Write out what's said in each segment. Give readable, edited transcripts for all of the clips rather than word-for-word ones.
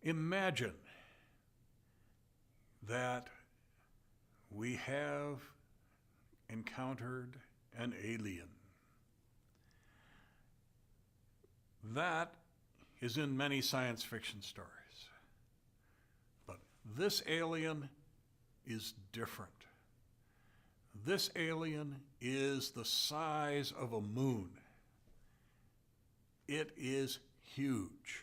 Imagine that we have encountered an alien. That is in many science fiction stories. But this alien is different. This alien is the size of a moon. It is huge.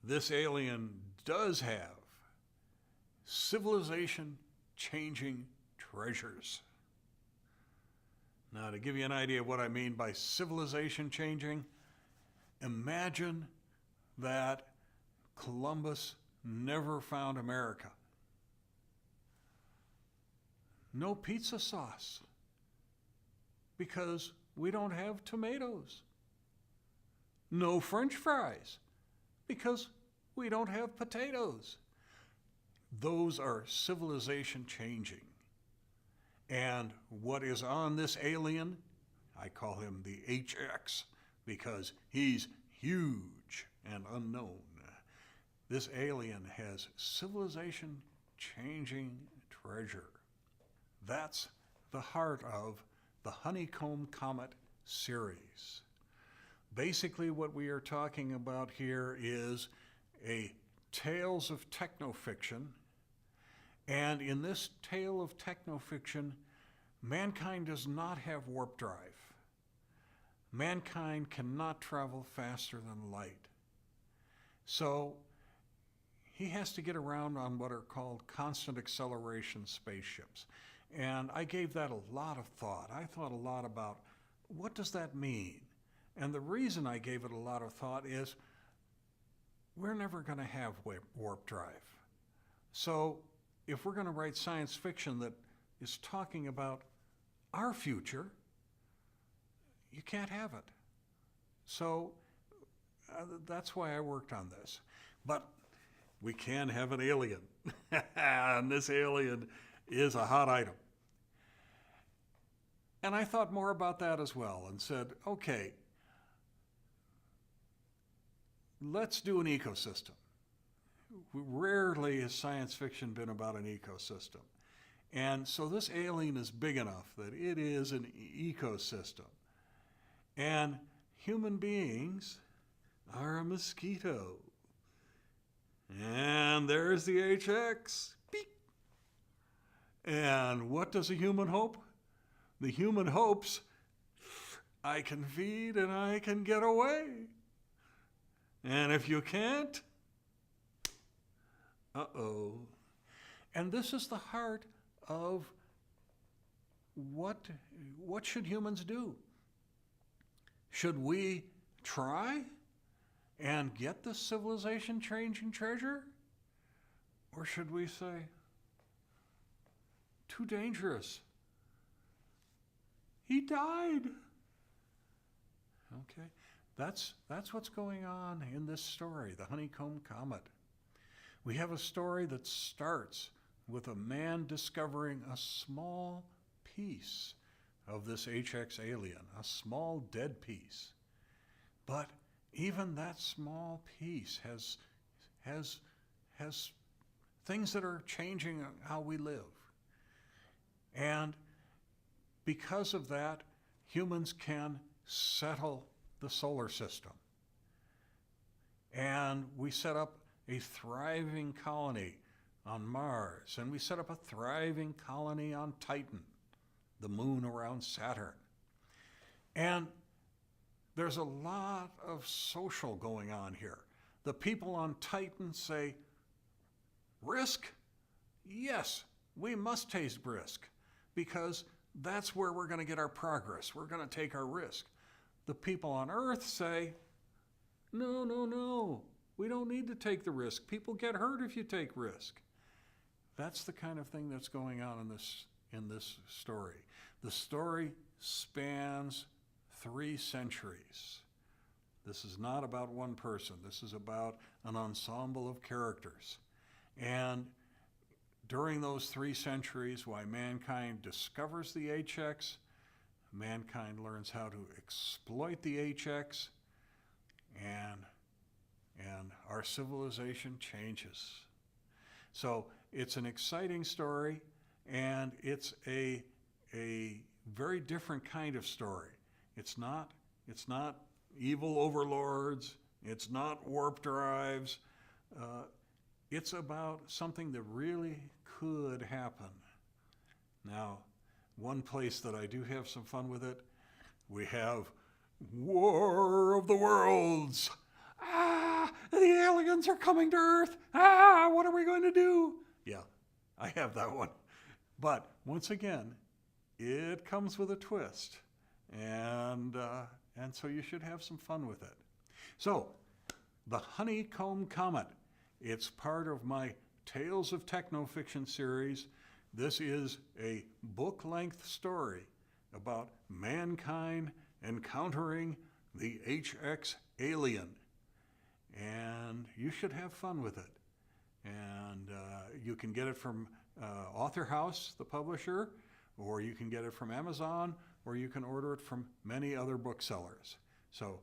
This alien does have civilization-changing treasures. Now, to give you an idea of what I mean by civilization-changing, imagine that Columbus never found America. No pizza sauce, because we don't have tomatoes. No French fries, because we don't have potatoes. Those are civilization changing. And what is on this alien, I call him the HX because he's huge and unknown. This alien has civilization changing treasure. That's the heart of the Honeycomb Comet series. Basically, what we are talking about here is a tales of technofiction. And in this tale of technofiction, mankind does not have warp drive. Mankind cannot travel faster than light. So he has to get around on what are called constant acceleration spaceships. And I gave that a lot of thought. I thought a lot about what does that mean? And the reason I gave it a lot of thought is we're never going to have warp drive. So if we're going to write science fiction that is talking about our future, you can't have it. So that's why I worked on this. But we can have an alien. And this alien is a hot item. And I thought more about that as well and said, okay, let's do an ecosystem. Rarely has science fiction been about an ecosystem. And so this alien is big enough that it is an ecosystem. And human beings are a mosquito. And there's the HX. Beep. And what does a human hope? The human hopes, I can feed and I can get away. And if you can't, uh-oh. And this is the heart of what should humans do? Should we try and get this civilization-changing treasure? Or should we say, too dangerous? He died. Okay, that's what's going on in this story, the Honeycomb Comet. We have a story that starts with a man discovering a small piece of this HX alien, a small dead piece. But even that small piece has things that are changing how we live. And because of that, humans can settle the solar system. And we set up a thriving colony on Mars, and we set up a thriving colony on Titan, the moon around Saturn. And there's a lot of social going on here. The people on Titan say, risk? Yes, we must taste risk, because that's where we're going to get our progress. We're going to take our risk. The people on Earth say, no, no, no. We don't need to take the risk. People get hurt if you take risk. That's the kind of thing that's going on in this story. The story spans 3 centuries. This is not about one person. This is about an ensemble of characters. And during those 3 centuries, while mankind discovers the HX, mankind learns how to exploit the HX, and and our civilization changes. So it's an exciting story, and it's a very different kind of story. It's not evil overlords. It's not warp drives. It's about something that really could happen. Now, one place that I do have some fun with it, we have War of the Worlds. The aliens are coming to Earth. What are we going to do? Yeah, I have that one. But once again, it comes with a twist. And so you should have some fun with it. So, the Honeycomb Comet. It's part of my Tales of Technofiction series. This is a book-length story about mankind encountering the HX alien. And you should have fun with it. And you can get it from Author House, the publisher, or you can get it from Amazon, or you can order it from many other booksellers. So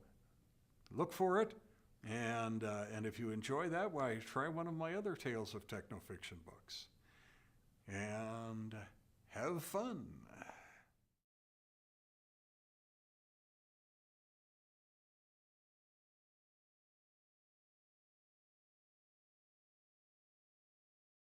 look for it, and if you enjoy that, why, try one of my other Tales of Technofiction books. And have fun.